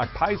28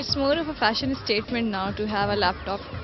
It's more of a fashion statement now to have a laptop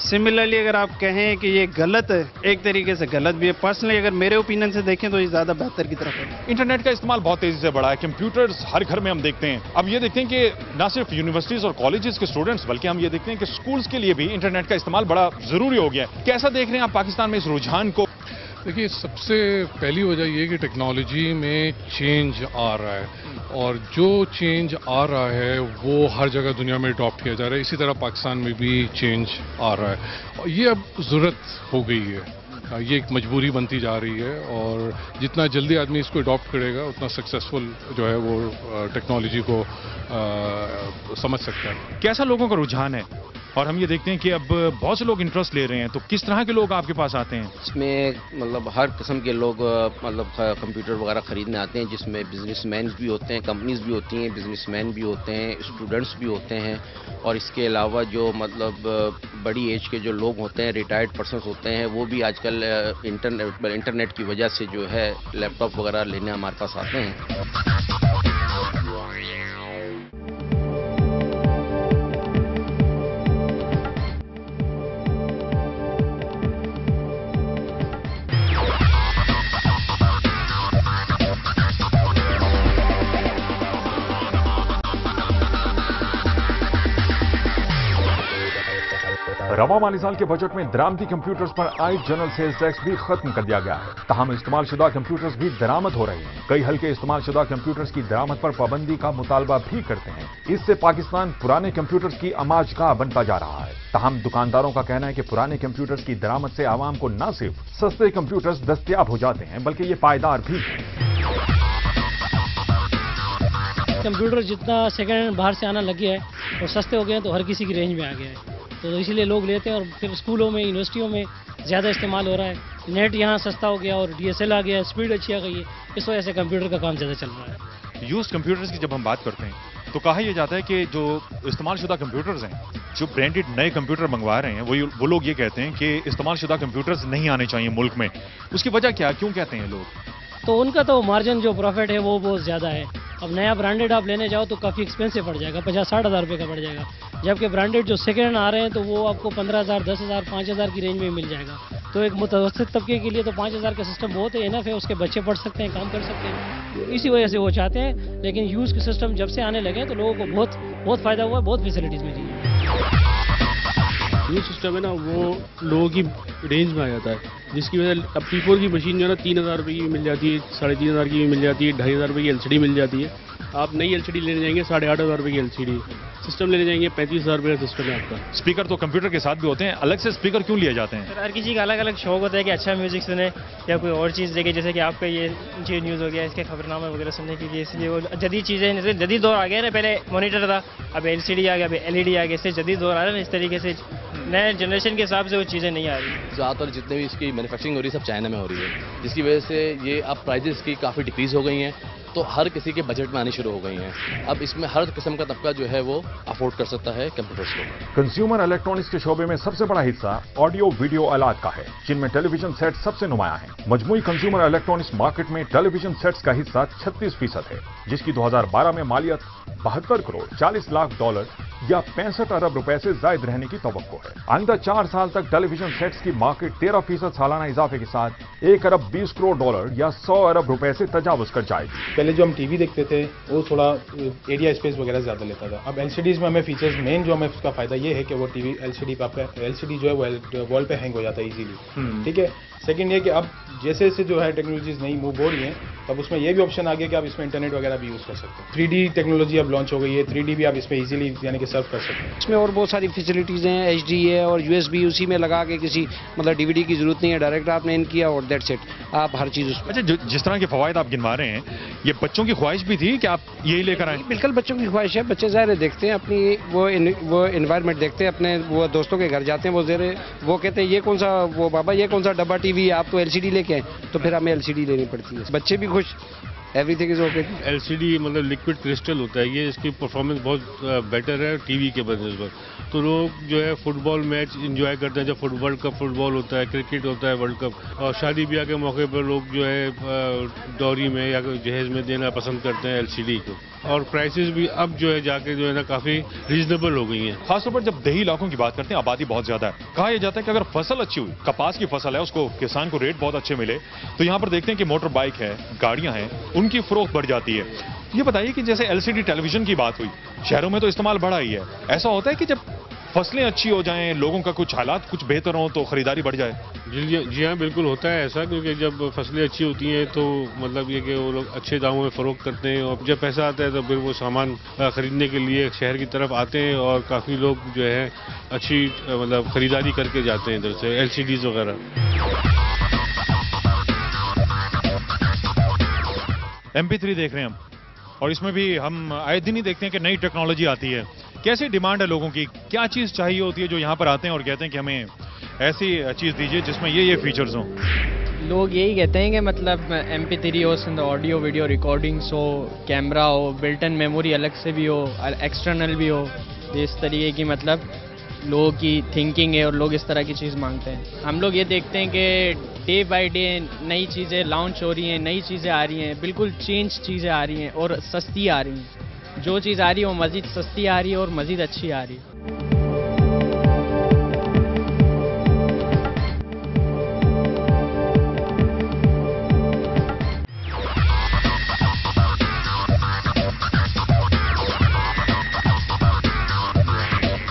similarly اگر آپ کہیں کہ یہ غلط ہے، ایک طریقے سے غلط بھی ہے. پرسنلی اگر میرے اوپینین سے دیکھیں تو یہ زیادہ بہتر کی طرف ہے. انٹرنیٹ کا استعمال بہت تیزی سے بڑھا ہے. کمپیوٹرز ہر گھر میں ہم دیکھتے ہیں. اب یہ دیکھتے ہیں کہ نہ صرف یونیورسٹیز اور کالجز کے اسٹوڈنٹس بلکہ ہم یہ دیکھتے ہیں کہ اسکولز کے لیے بھی انٹرنیٹ کا استعمال بڑا ضروری ہو گیا ہے. کیسا دیکھ رہے ہیں آپ پاکستان میں اس رجحان کو؟ دیکھیے، سب سے پہلی وجہ یہ کہ ٹیکنالوجی میں چینج آ رہا ہے، اور جو چینج آ رہا ہے وہ ہر جگہ دنیا میں اڈاپٹ کیا جا رہا ہے. اسی طرح پاکستان میں بھی چینج آ رہا ہے، اور یہ اب ضرورت ہو گئی ہے. یہ ایک مجبوری بنتی جا رہی ہے، اور جتنا جلدی آدمی اس کو اڈاپٹ کرے گا اتنا سکسیسفل جو ہے وہ ٹیکنالوجی کو سمجھ سکتا ہے. کیسا لوگوں کا رجحان ہے؟ اور ہم یہ دیکھتے ہیں کہ اب بہت سے لوگ انٹرسٹ لے رہے ہیں، تو کس طرح کے لوگ آپ کے پاس آتے ہیں؟ اس میں مطلب ہر قسم کے لوگ کمپیوٹر وغیرہ خریدنے آتے ہیں، جس میں بزنس مین بھی ہوتے ہیں، کمپنیز بھی ہوتی ہیں، بزنس مین بھی ہوتے ہیں، اسٹوڈنٹس بھی ہوتے ہیں، اور اس کے علاوہ جو مطلب بڑی ایج کے جو لوگ ہوتے ہیں، ریٹائرڈ پرسنس ہوتے ہیں، وہ بھی آج کل انٹرنیٹ کی وجہ سے جو ہے لیپ ٹاپ وغیرہ لینے ہمارے پاس آتے ہیں. رواں مالی سال کے بجٹ میں درآمدی کمپیوٹرز پر عائد جنرل سیلز ٹیکس بھی ختم کر دیا گیا ہے. تاہم استعمال شدہ کمپیوٹرز بھی درآمد ہو رہے ہیں. کئی حلقے استعمال شدہ کمپیوٹرز کی درآمد پر پابندی کا مطالبہ بھی کرتے ہیں. اس سے پاکستان پرانے کمپیوٹرز کی آماج گاہ بنتا جا رہا ہے. تاہم دکانداروں کا کہنا ہے کہ پرانے کمپیوٹرز کی درآمد سے عوام کو نہ صرف سستے کمپیوٹرز دستیاب ہو جاتے ہیں بلکہ یہ پائیدار بھی ہیں. کمپیوٹر جتنا سیکنڈ ہینڈ باہر سے آنا لگے ہے اور سستے ہو گئے ہیں تو ہر کسی کی رینج میں آ گیا ہے، تو اسی لیے لوگ لیتے ہیں. اور پھر اسکولوں میں، یونیورسٹیوں میں زیادہ استعمال ہو رہا ہے. نیٹ یہاں سستا ہو گیا اور DSL آ گیا، اسپیڈ اچھی آ گئی ہے، اس وجہ سے کمپیوٹر کا کام زیادہ چل رہا ہے. یوزڈ کمپیوٹرز کی جب ہم بات کرتے ہیں تو کہا یہ جاتا ہے کہ جو استعمال شدہ کمپیوٹرز ہیں، جو برانڈڈ نئے کمپیوٹر منگوا رہے ہیں، وہ لوگ یہ کہتے ہیں کہ استعمال شدہ کمپیوٹرز نہیں آنے چاہیے ملک میں. اس کی وجہ کیا؟ کیوں کہتے ہیں لوگ؟ تو ان کا تو مارجن جو پروفٹ ہے وہ بہت زیادہ ہے. اب نیا برانڈیڈ آپ لینے جاؤ تو کافی ایکسپینسو پڑ جائے گا، 50-60 ہزار روپے کا پڑ جائے گا. جبکہ برانڈیڈ جو سیکنڈ ہینڈ آ رہے ہیں تو وہ آپ کو 15,000، 10,000، 5,000 کی رینج میں مل جائے گا. تو ایک متوسط طبقے کے لیے تو 5,000 کا سسٹم بہت ہے، انف ہے. اس کے بچے پڑھ سکتے ہیں، کام کر سکتے ہیں. اسی وجہ سے وہ چاہتے ہیں. لیکن یوز کے سسٹم جب سے آنے لگے تو لوگوں کو بہت فائدہ ہوا ہے، بہت فیسلٹیز ملی ہیں. نیو سسٹم ہے نا، وہ لوگوں کی رینج میں آ جاتا ہے، جس کی وجہ سے اب P4 کی مشین جو ہے نا 3,000 روپے کی بھی مل جاتی ہے، 3,500 کی بھی مل جاتی ہے، 2,500 روپے کی LCD مل جاتی ہے. آپ نئی LCD لینے جائیں گے 8,500 روپے کی LCD. سسٹم لینے جائیں گے 35,000 روپے کا سسٹم ہے آپ کا. اسپیکر تو کمپیوٹر کے ساتھ بھی ہوتے ہیں، الگ سے اسپیکر کیوں لیے جاتے ہیں؟ ہر کسی کا الگ الگ شوق ہوتا ہے کہ اچھا میوزک سنے یا کوئی اور چیز دیکھے. جیسے کہ آپ کا یہ چیز نیوز ہو گیا، اس کے خبر نامے وغیرہ سننے کے لیے، اس لیے وہ جدید چیزیں، جیسے جدید دور آ گیا نا. پہلے مانیٹر تھا، اب LCD آ گیا، اب LED آ گیا. اس سے جدید دور آ رہا ہے نا. اس طریقے سے نئے جنریشن کے حساب سے وہ چیزیں نہیں آ رہی. زیادہ تر جتنے بھی اس کی مینوفیکچرنگ ہو رہی ہے سب چائنا میں ہو رہی ہے، جس کی وجہ سے یہ اب پرائزز کی کافی ڈکریز ہو گئی ہیں، تو ہر کسی کے بجٹ میں آنی شروع ہو گئی ہیں. اب اس میں ہر قسم کا طبقہ جو ہے وہ افورڈ کر سکتا ہے کمپیوٹرز کو. کنزیومر الیکٹرانکس کے شعبے میں سب سے بڑا حصہ آڈیو ویڈیو آلات کا ہے، جن میں ٹیلی ویژن سیٹ سب سے نمایاں ہیں. مجموعی کنزیومر الیکٹرانکس مارکیٹ میں ٹیلی ویژن سیٹس کا حصہ 36% ہے، جس کی 2012 میں مالیت 72 کروڑ 40 لاکھ ڈالر یا 65 ارب روپے سے زائد رہنے کی توقع ہے. آئندہ 4 سال تک ٹیلی ویژن سیٹس کی مارکیٹ 13% سالانہ اضافے کے ساتھ 1 ارب 20 کروڑ ڈالر یا 100 ارب روپے سے تجاوز کر جائے گی. پہلے جو ہم ٹی وی دیکھتے تھے وہ تھوڑا ایریا اسپیس وغیرہ زیادہ لیتا تھا. اب LCDs میں ہمیں فیچرز مین جو ہمیں اس کا فائدہ یہ ہے کہ وہ ٹی وی LCD پہ آپ کا LCD جو ہے وال پہ ہینگ ہو جاتا ہے ایزیلی. ٹھیک ہے. سیکنڈ یہ کہ اب جیسے جیسے جو ہے ٹیکنالوجیز نئی موو ہو رہی ہیں، اب اس میں یہ بھی آپشن آ گیا کہ آپ اس میں انٹرنیٹ وغیرہ بھی یوز کر سکتے ہیں. 3D ٹیکنالوجی اب لانچ ہو گئی ہے، 3D بھی آپ اس میں ایزیلی یعنی کہ سرو کر سکتے ہیں. اس میں اور بہت ساری فیسلٹیز ہیں، HD ہے اور USB اسی میں لگا کے کسی مطلب DVD کی ضرورت نہیں ہے، ڈائریکٹ آپ نے ان کیا اور دیٹس اٹ، آپ ہر چیز اس میں. اچھا، جس طرح کے فوائد آپ گنوا رہے ہیں، یہ بچوں کی خواہش بھی تھی کہ آپ یہی لے کر آئیں؟ بالکل بچوں کی خواہش ہے. بچے ظاہر دیکھتے ہیں اپنی وہ انوائرمنٹ دیکھتے ہیں، اپنے وہ دوستوں کے گھر جاتے ہیں، وہ کہتے ہیں یہ کون سا، وہ بابا یہ کون سا ڈبہ ٹی وی، آپ تو LCD لے کے آئیں، تو پھر ہمیں LCD لینی پڑتی ہے. بچے بھی خوش، every thing is okay. LCD مطلب لکوڈ کرسٹل ہوتا ہے، یہ اس کی پرفارمنس بہت بیٹر ہے ٹی وی کے بنسبت. تو لوگ جو ہے فٹ بال میچ انجوائے کرتے ہیں، جب ورلڈ کپ فٹ بال ہوتا ہے، کرکٹ ہوتا ہے ورلڈ کپ، اور شادی بیاہ کے موقع پر لوگ جو ہے ڈوری میں یا جہیز میں دینا پسند کرتے ہیں LCD کو. اور پرائسز بھی اب جو ہے جا کے جو ہے نا کافی ریزنیبل ہو گئی ہیں. خاص طور پر جب دیہی علاقوں کی بات کرتے ہیں آبادی بہت زیادہ ہے. کہا یہ جاتا ہے کہ اگر فصل اچھی ہوئی, کپاس کی فصل ہے, اس کو کسان کو ریٹ بہت اچھے ملے, تو یہاں پر دیکھتے ہیں کہ موٹر بائک ہے, گاڑیاں ہیں, ان کی فروخت بڑھ جاتی ہے. یہ بتائیے کہ جیسے LCD ٹیلی ویژن کی بات ہوئی, شہروں میں تو استعمال بڑھا ہی ہے, ایسا ہوتا ہے کہ جب فصلیں اچھی ہو جائیں, لوگوں کا کچھ حالات کچھ بہتر ہوں تو خریداری بڑھ جائے؟ جی ہاں, بالکل ہوتا ہے ایسا, کیونکہ جب فصلیں اچھی ہوتی ہیں تو مطلب یہ کہ وہ لوگ اچھے داموں میں فروخت کرتے ہیں, اور جب پیسہ آتا ہے تو پھر وہ سامان خریدنے کے لیے شہر کی طرف آتے ہیں, اور کافی لوگ جو ہے اچھی مطلب خریداری کر کے جاتے ہیں ادھر سے, LCDs وغیرہ. MP3 دیکھ رہے ہیں ہم, اور اس میں بھی ہم آئے دن ہی دیکھتے ہیں کہ نئی ٹیکنالوجی آتی ہے. کیسی ڈیمانڈ ہے لوگوں کی, کیا چیز چاہیے ہوتی ہے جو یہاں پر آتے ہیں اور کہتے ہیں کہ ہمیں ایسی چیز دیجیے جس میں یہ فیچرز ہوں؟ لوگ یہی کہتے ہیں کہ مطلب MP3 ہو, اس کے اندر آڈیو ویڈیو ریکارڈنگس ہو, کیمرہ ہو, بلٹ ان میموری الگ سے بھی ہو, ایکسٹرنل بھی ہو. اس طریقے کی مطلب لوگوں کی تھنکنگ ہے اور لوگ اس طرح کی چیز مانگتے ہیں. ہم لوگ یہ دیکھتے ہیں کہ ڈے بائی ڈے نئی چیزیں لانچ ہو رہی ہیں, نئی چیزیں آ رہی ہیں, بالکل چینج چیزیں آ رہی ہیں اور سستی آ رہی ہیں. جو چیز آ رہی ہے وہ مزید سستی آ رہی ہے اور مزید اچھی آ رہی ہے.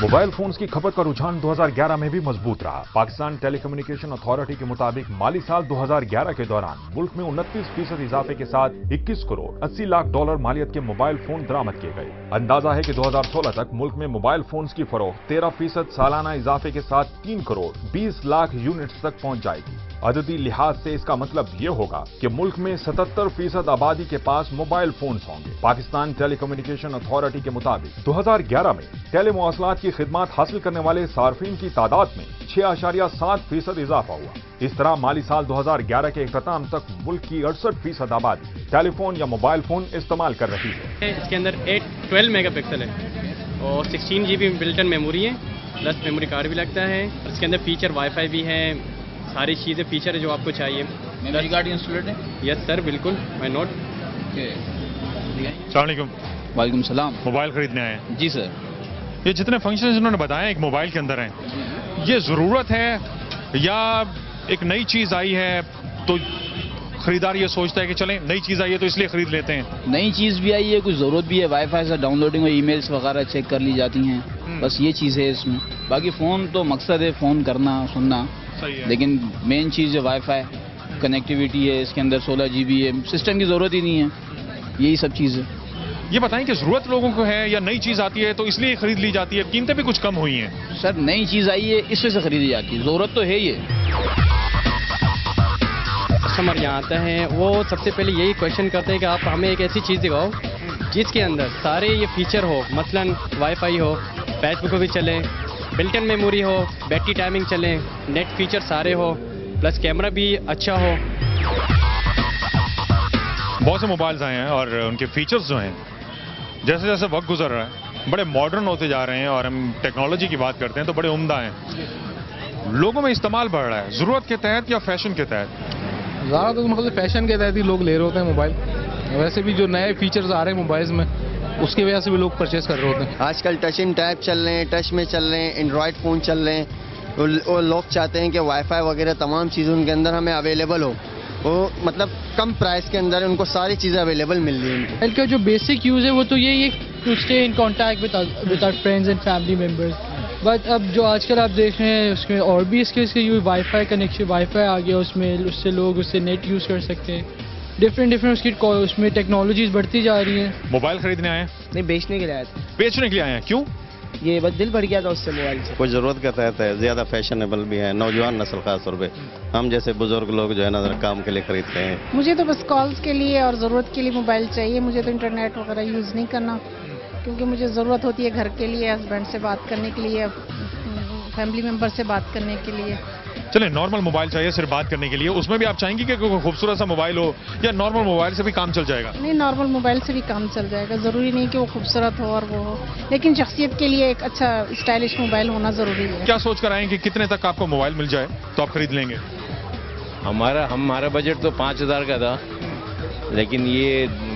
موبائل فونز کی کھپت کا رجحان 2011 میں بھی مضبوط رہا. پاکستان ٹیلی کمیونیکیشن اتھارٹی کے مطابق مالی سال 2011 کے دوران ملک میں 29% اضافے کے ساتھ 21 کروڑ 80 لاکھ ڈالر مالیت کے موبائل فون درآمد کیے گئے. اندازہ ہے کہ 2016 تک ملک میں موبائل فونز کی فروخت 13% سالانہ اضافے کے ساتھ 3 کروڑ 20 لاکھ یونٹس تک پہنچ جائے گی. عددی لحاظ سے اس کا مطلب یہ ہوگا کہ ملک میں 77% آبادی کے پاس موبائل فونز ہوں گے. پاکستان ٹیلی کمیونیکیشن اتھارٹی کے مطابق 2011 میں ٹیلی مواصلات کی خدمات حاصل کرنے والے صارفین کی تعداد میں 6.7% اضافہ ہوا. اس طرح مالی سال 2011 کے اختتام تک ملک کی 68% آبادی ٹیلی فون یا موبائل فون استعمال کر رہی ہے. اس کے اندر 12 میگا پکسل ہے اور 16 GB بلٹ ان میموری ہے, پلس میموری کارڈ بھی لگتا ہے. اس کے اندر فیچر وائی فائی بھی ہے, ساری چیزیں فیچر ہے جو آپ کو چاہیے. میموری کارڈ انسٹالڈ ہے؟ یس سر, بالکل, وائی ناٹ. السلام علیکم. وعلیکم السلام. موبائل خریدنے آئے ہیں؟ جی سر. یہ جتنے فنکشنز انہوں نے بتایا ایک موبائل کے اندر ہیں, یہ ضرورت ہے یا ایک نئی چیز آئی ہے تو خریدار یہ سوچتا ہے کہ چلیں نئی چیز آئی ہے تو اس لیے خرید لیتے ہیں؟ نئی چیز بھی آئی ہے, کچھ ضرورت بھی ہے, وائی فائی سے ڈاؤن لوڈنگ اور ای میلز وغیرہ چیک کر لی جاتی ہیں, بس یہ چیز ہے اس میں. باقی فون تو مقصد ہے فون کرنا سننا, لیکن مین چیز ہے وائی فائی, کنیکٹیویٹی ہے, اس کے اندر 16 GB ہے, سسٹم کی ضرورت ہی نہیں ہے, یہی سب چیز ہے. یہ بتائیں کہ ضرورت لوگوں کو ہے یا نئی چیز آتی ہے تو اس لیے خرید لی جاتی ہے؟ قیمتیں بھی کچھ کم ہوئی ہیں. سر نئی چیز آئی ہے اس وجہ سے خریدی جاتی ہے, ضرورت تو ہے. یہ کسٹمر یہاں آتا ہے وہ سب سے پہلے یہی کویشچن کرتے ہیں کہ آپ ہمیں ایک ایسی چیز دکھاؤ جس کے اندر سارے یہ فیچر ہو, مثلاً وائی فائی ہو, پیچ بک بھی چلے, Bullet in memory who, battery timing چلے, نیٹ فیچر سارے ہو, پلس کیمرہ بھی اچھا ہو. بہت سے موبائلز آئے ہیں اور ان کے فیچرز جو ہیں جیسے جیسے وقت گزر رہا ہے بڑے ماڈرن ہوتے جا رہے ہیں, اور ہم ٹیکنالوجی کی بات کرتے ہیں تو بڑے عمدہ ہیں. لوگوں میں استعمال بڑھ رہا ہے ضرورت کے تحت یا فیشن کے تحت؟ زیادہ تو مطلب فیشن کے تحت ہی لوگ لے رہے ہوتے ہیں موبائل. ویسے بھی جو نئے فیچرز آ رہے ہیں موبائلز میں اس کی وجہ سے بھی لوگ پرچیز کر رہے ہوتے ہیں. آج کل ٹچ ان ٹائپ چل رہے ہیں, ٹچ میں چل رہے ہیں, اینڈرائڈ فون چل رہے ہیں, اور لوگ چاہتے ہیں کہ وائی فائی وغیرہ تمام چیزیں ان کے اندر ہمیں اویلیبل ہو, وہ مطلب کم پرائس کے اندر ان کو ساری چیزیں اویلیبل مل رہی ہیں. موبائل کا جو بیسک یوز ہے وہ تو یہی ہے to stay in contact with our friends and family members. But اب جو آج کل آپ دیکھ رہے ہیں اس میں اور بھی اس کے use Wi-Fi connection, Wi-Fi آ گیا اس میں, اس سے لوگ اس سے نیٹ یوز کر سکتے ہیں. ڈفرینٹ اس میں ٹیکنالوجیز بڑھتی جا رہی ہیں. موبائل خریدنے آئے ہیں؟ نہیں, بیچنے کے لیے آئے تھے. بیچنے کے لیے آئے ہیں, کیوں؟ یہ بس دل بھر گیا تھا اس سے موبائل سے. کوئی ضرورت کا تحت ہے, زیادہ فیشنیبل بھی ہے, نوجوان نسل خاص طور پہ ہم جیسے بزرگ لوگ جو ہے نا کام کے لیے خریدتے ہیں. مجھے تو بس کالز کے لیے اور ضرورت کے لیے موبائل چاہیے, مجھے تو انٹرنیٹ وغیرہ یوز نہیں کرنا, کیونکہ مجھے ضرورت ہوتی ہے گھر کے لیے, ہسبینڈ سے بات کرنے کے لیے, فیملی ممبر سے بات کرنے کے لیے. چلیں نارمل موبائل چاہیے صرف بات کرنے کے لیے, اس میں بھی آپ چاہیں گی کہ کوئی خوبصورت سا موبائل ہو یا نارمل موبائل سے بھی کام چل جائے گا؟ نہیں, نارمل موبائل سے بھی کام چل جائے گا, ضروری نہیں کہ وہ خوبصورت ہو اور وہ ہو, لیکن شخصیت کے لیے ایک اچھا اسٹائلش موبائل ہونا ضروری ہے. کیا سوچ کر آئیں کہ کتنے تک آپ کو موبائل مل جائے تو آپ خرید لیں گے؟ ہمارا بجٹ تو 5000 کا تھا, لیکن یہ